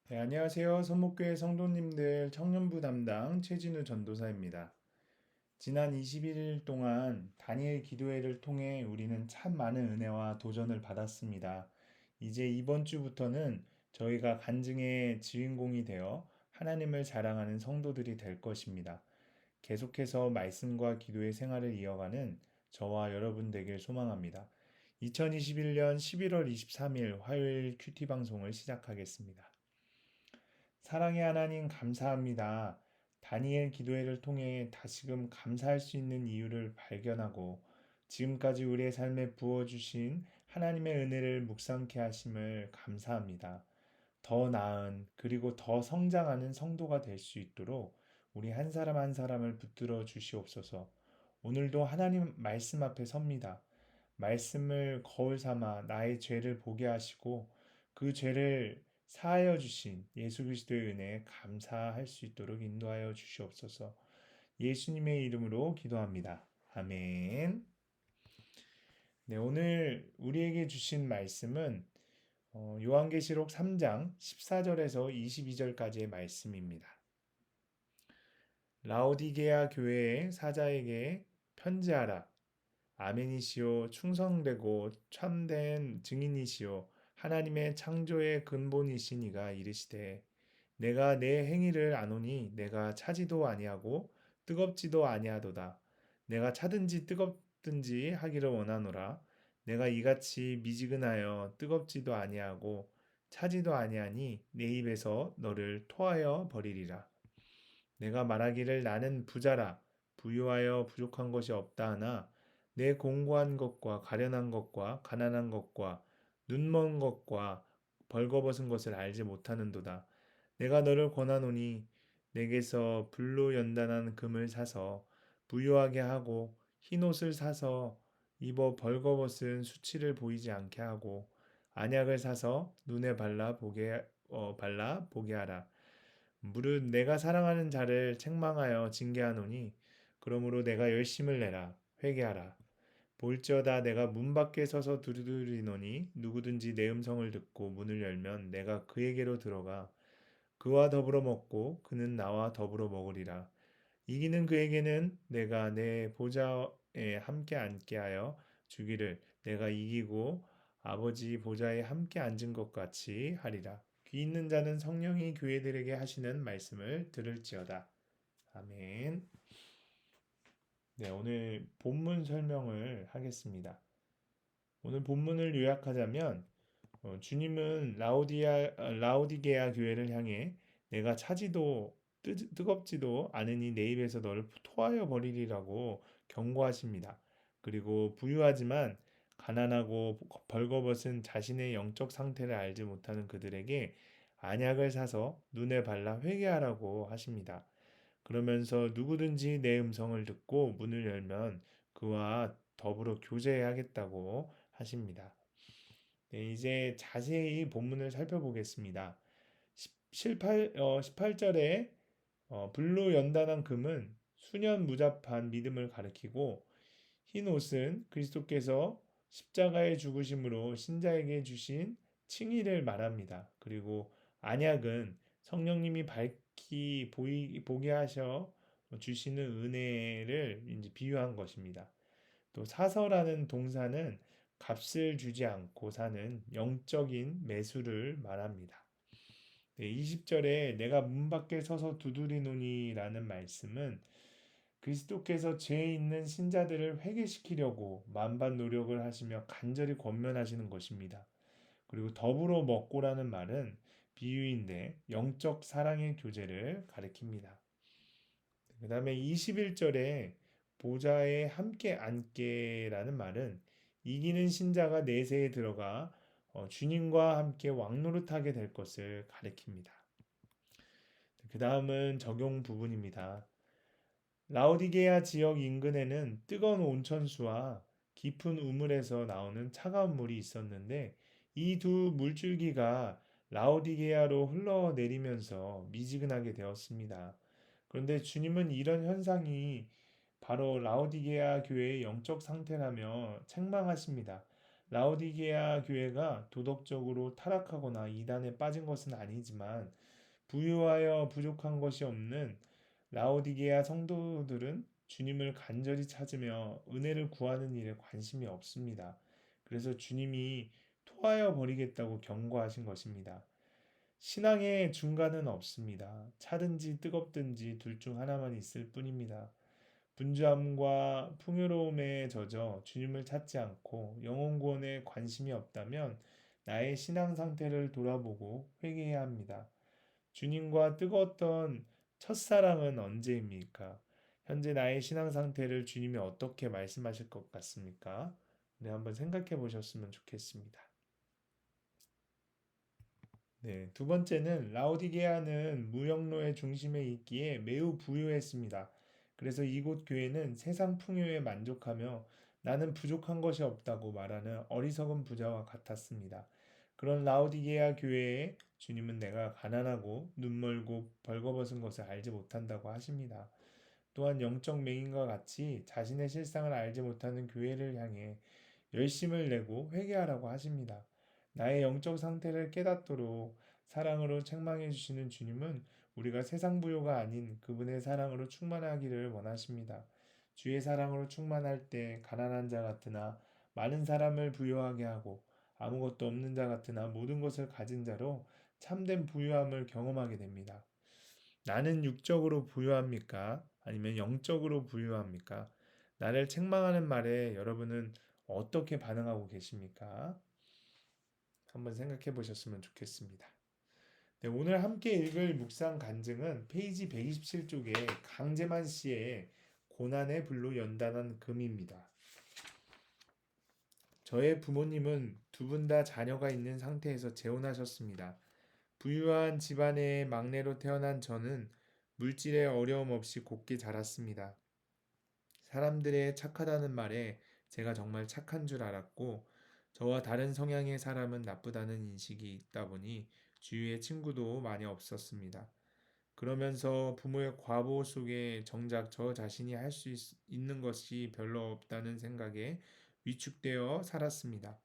네, 안녕하세요. 선목교회 성도님들 청년부 담당 최진우 전도사입니다. 지난 21일 동안 다니엘 기도회를 통해 우리는 참 많은 은혜와 도전을 받았습니다. 이제 이번 주부터는 저희가 간증의 주인공이 되어 하나님을 자랑하는 성도들이 될 것입니다. 계속해서 말씀과 기도의 생활을 이어가는 저와 여러분 되길 소망합니다. 2021년 11월 23일 화요일 큐티 방송을 시작하겠습니다. 사랑의 하나님 감사합니다. 다니엘 기도회를 통해 다시금 감사할 수 있는 이유를 발견하고 지금까지 우리의 삶에 부어주신 하나님의 은혜를 묵상케 하심을 감사합니다. 더 나은 그리고 더 성장하는 성도가 될 수 있도록 우리 한 사람 한 사람을 붙들어 주시옵소서. 오늘도 하나님 말씀 앞에 섭니다. 말씀을 거울 삼아 나의 죄를 보게 하시고 그 죄를 사하여 주신 예수 그리스도의 은혜에 감사할 수 있도록 인도하여 주시옵소서. 예수님의 이름으로 기도합니다. 아멘. 네, 오늘 우리에게 주신 말씀은 요한계시록 3장 14절에서 22절까지의 말씀입니다. 라오디게아 교회의 사자에게 편지하라. 아멘이시오 충성되고 참된 증인이시오 하나님의 창조의 근본이시니가 이르시되 내가 내 행위를 아노니 내가 차지도 아니하고 뜨겁지도 아니하도다 내가 차든지 뜨겁든지 하기를 원하노라 내가 이같이 미지근하여 뜨겁지도 아니하고 차지도 아니하니 내 입에서 너를 토하여 버리리라 내가 말하기를 나는 부자라 부유하여 부족한 것이 없다 하나 내 공고한 것과 가련한 것과 가난한 것과 눈먼 것과 벌거벗은 것을 알지 못하는도다. 내가 너를 권하노니 내게서 불로 연단한 금을 사서 부유하게 하고 흰 옷을 사서 입어 벌거벗은 수치를 보이지 않게 하고 안약을 사서 눈에 발라 보게 하라. 무릇 내가 사랑하는 자를 책망하여 징계하노니 그러므로 내가 열심을 내라 회개하라 볼지어다 내가 문 밖에 서서 두드리노니 누구든지 내 음성을 듣고 문을 열면 내가 그에게로 들어가 그와 더불어 먹고 그는 나와 더불어 먹으리라 이기는 그에게는 내가 내 보좌에 함께 앉게 하여 주기를 내가 이기고 아버지 보좌에 함께 앉은 것 같이 하리라. 귀 있는 자는 성령이 교회들에게 하시는 말씀을 들을지어다. 아멘. 네, 오늘 본문 설명을 하겠습니다. 오늘 본문을 요약하자면 주님은 라오디게아 교회를 향해 내가 차지도 뜨겁지도 않으니 내 입에서 너를 토하여 버리리라고 경고하십니다. 그리고 부유하지만 가난하고 벌거벗은 자신의 영적 상태를 알지 못하는 그들에게 안약을 사서 눈에 발라 회개하라고 하십니다. 그러면서 누구든지 내 음성을 듣고 문을 열면 그와 더불어 교제하겠다고 하십니다. 네, 이제 자세히 본문을 살펴보겠습니다. 18절에 불로 연단한 금은 수년 무잡한 믿음을 가리키고 흰 옷은 그리스도께서 십자가의 죽으심으로 신자에게 주신 칭의를 말합니다. 그리고 안약은 성령님이 보게 하셔 주시는 은혜를 이제 비유한 것입니다. 또 사서라는 동사는 값을 주지 않고 사는 영적인 매수를 말합니다. 네, 20절에 내가 문 밖에 서서 두드리노니라는 말씀은 그리스도께서 죄 있는 신자들을 회개시키려고 만반 노력을 하시며 간절히 권면하시는 것입니다. 그리고 더불어 먹고라는 말은 비유인데 영적 사랑의 교제를 가리킵니다. 그 다음에 21절에 보좌에 함께 앉게라는 말은 이기는 신자가 내세에 들어가 주님과 함께 왕노릇하게 될 것을 가리킵니다. 그 다음은 적용 부분입니다. 라오디게아 지역 인근에는 뜨거운 온천수와 깊은 우물에서 나오는 차가운 물이 있었는데 이 두 물줄기가 라오디게아로 흘러내리면서 미지근하게 되었습니다. 그런데 주님은 이런 현상이 바로 라오디게아 교회의 영적 상태라며 책망하십니다. 라오디게아 교회가 도덕적으로 타락하거나 이단에 빠진 것은 아니지만 부유하여 부족한 것이 없는 라오디게아 성도들은 주님을 간절히 찾으며 은혜를 구하는 일에 관심이 없습니다. 그래서 주님이 토하여 버리겠다고 경고하신 것입니다. 신앙의 중간은 없습니다. 차든지 뜨겁든지 둘 중 하나만 있을 뿐입니다. 분주함과 풍요로움에 젖어 주님을 찾지 않고 영혼 구원에 관심이 없다면 나의 신앙 상태를 돌아보고 회개해야 합니다. 주님과 뜨거웠던 첫사랑은 언제입니까? 현재 나의 신앙 상태를 주님이 어떻게 말씀하실 것 같습니까? 네, 한번 생각해 보셨으면 좋겠습니다. 네, 두 번째는 라오디게아는 무역로의 중심에 있기에 매우 부유했습니다. 그래서 이곳 교회는 세상 풍요에 만족하며 나는 부족한 것이 없다고 말하는 어리석은 부자와 같았습니다. 그런 라오디게아 교회에 주님은 내가 가난하고 눈멀고 벌거벗은 것을 알지 못한다고 하십니다. 또한 영적 맹인과 같이 자신의 실상을 알지 못하는 교회를 향해 열심을 내고 회개하라고 하십니다. 나의 영적 상태를 깨닫도록 사랑으로 책망해 주시는 주님은 우리가 세상 부요가 아닌 그분의 사랑으로 충만하기를 원하십니다. 주의 사랑으로 충만할 때 가난한 자 같으나 많은 사람을 부유하게 하고 아무것도 없는 자 같으나 모든 것을 가진 자로 참된 부유함을 경험하게 됩니다. 나는 육적으로 부유합니까? 아니면 영적으로 부유합니까? 나를 책망하는 말에 여러분은 어떻게 반응하고 계십니까? 한번 생각해 보셨으면 좋겠습니다. 네, 오늘 함께 읽을 묵상 간증은 페이지 127쪽에 강재만 씨의 고난의 불로 연단한 금입니다. 저의 부모님은 두 분 다 자녀가 있는 상태에서 재혼하셨습니다. 부유한 집안의 막내로 태어난 저는 물질의 어려움 없이 곱게 자랐습니다. 사람들의 착하다는 말에 제가 정말 착한 줄 알았고, 저와 다른 성향의 사람은 나쁘다는 인식이 있다 보니 주위에 친구도 많이 없었습니다. 그러면서 부모의 과보 속에 정작 저 자신이 할 수 있는 것이 별로 없다는 생각에 위축되어 살았습니다.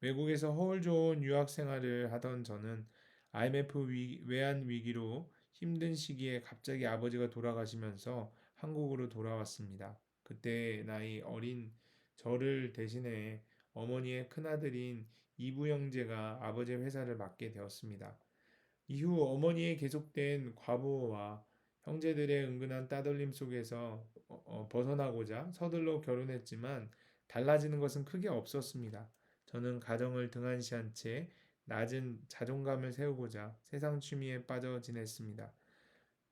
외국에서 허울 좋은 유학 생활을 하던 저는 IMF 외환 위기로 힘든 시기에 갑자기 아버지가 돌아가시면서 한국으로 돌아왔습니다. 그때 나이 어린 저를 대신해 어머니의 큰아들인 이부 형제가 아버지의 회사를 맡게 되었습니다. 이후 어머니의 계속된 과보와 형제들의 은근한 따돌림 속에서 벗어나고자 서둘러 결혼했지만 달라지는 것은 크게 없었습니다. 저는 가정을 등한시한 채 낮은 자존감을 세우고자 세상 취미에 빠져 지냈습니다.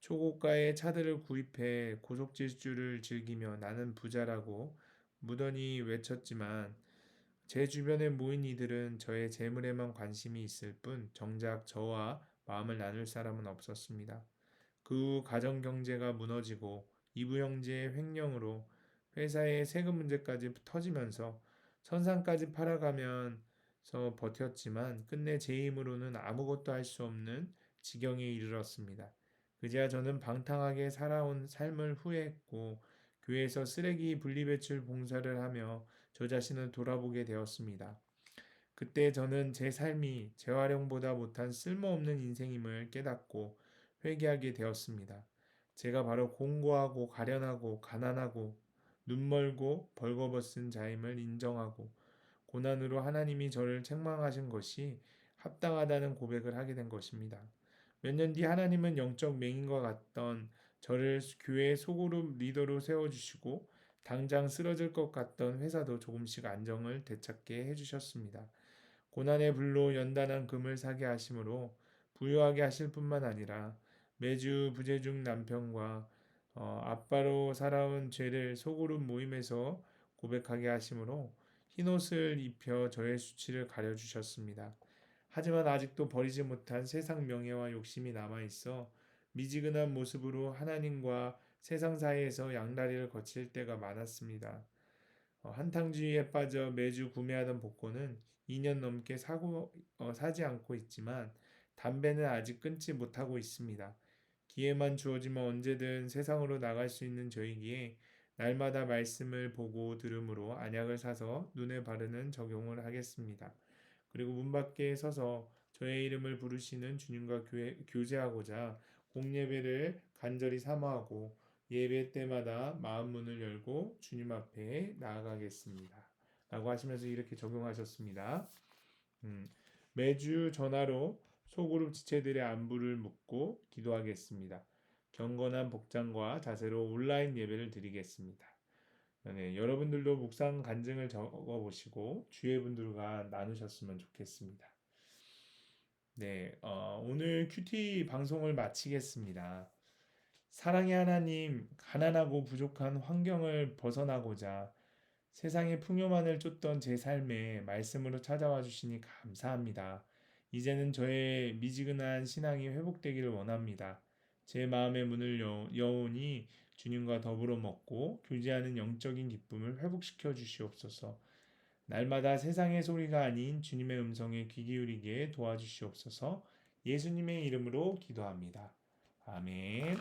초고가의 차들을 구입해 고속질주를 즐기며 나는 부자라고 무던히 외쳤지만 제 주변에 모인 이들은 저의 재물에만 관심이 있을 뿐 정작 저와 마음을 나눌 사람은 없었습니다. 그 후 가정 경제가 무너지고 이부 형제의 횡령으로 회사의 세금 문제까지 터지면서 선상까지 팔아가면서 버텼지만 끝내 제 힘으로는 아무것도 할 수 없는 지경에 이르렀습니다. 그제야 저는 방탕하게 살아온 삶을 후회했고 교회에서 쓰레기 분리배출 봉사를 하며 저 자신을 돌아보게 되었습니다. 그때 저는 제 삶이 재활용보다 못한 쓸모없는 인생임을 깨닫고 회개하게 되었습니다. 제가 바로 공고하고 가련하고 가난하고 눈멀고 벌거벗은 자임을 인정하고 고난으로 하나님이 저를 책망하신 것이 합당하다는 고백을 하게 된 것입니다. 몇 년 뒤 하나님은 영적 맹인과 같던 저를 교회 소그룹 리더로 세워주시고 당장 쓰러질 것 같던 회사도 조금씩 안정을 되찾게 해주셨습니다. 고난의 불로 연단한 금을 사게 하심으로 부유하게 하실 뿐만 아니라 매주 부재중 남편과 아빠로 살아온 죄를 소그룹 모임에서 고백하게 하심으로 흰옷을 입혀 저의 수치를 가려주셨습니다. 하지만 아직도 버리지 못한 세상 명예와 욕심이 남아있어 미지근한 모습으로 하나님과 세상 사이에서 양다리를 거칠 때가 많았습니다. 한탕주의에 빠져 매주 구매하던 복권은 2년 넘게 사지 않고 있지만 담배는 아직 끊지 못하고 있습니다. 기회만 주어지면 언제든 세상으로 나갈 수 있는 저이기에 날마다 말씀을 보고 들음으로 안약을 사서 눈에 바르는 적용을 하겠습니다. 그리고 문 밖에 서서 저의 이름을 부르시는 주님과 교제하고자 공예배를 간절히 사모하고 예배 때마다 마음 문을 열고 주님 앞에 나아가겠습니다. 라고 하시면서 이렇게 적용하셨습니다. 매주 전화로 소그룹 지체들의 안부를 묻고 기도하겠습니다. 경건한 복장과 자세로 온라인 예배를 드리겠습니다. 네, 여러분들도 묵상 간증을 적어보시고 주위의 분들과 나누셨으면 좋겠습니다. 네, 오늘 큐티 방송을 마치겠습니다. 사랑의 하나님, 가난하고 부족한 환경을 벗어나고자 세상의 풍요만을 쫓던 제 삶에 말씀으로 찾아와 주시니 감사합니다. 이제는 저의 미지근한 신앙이 회복되기를 원합니다. 제 마음의 문을 여오니 주님과 더불어 먹고 교제하는 영적인 기쁨을 회복시켜 주시옵소서. 날마다 세상의 소리가 아닌 주님의 음성에 귀 기울이게 도와주시옵소서. 예수님의 이름으로 기도합니다. 아멘.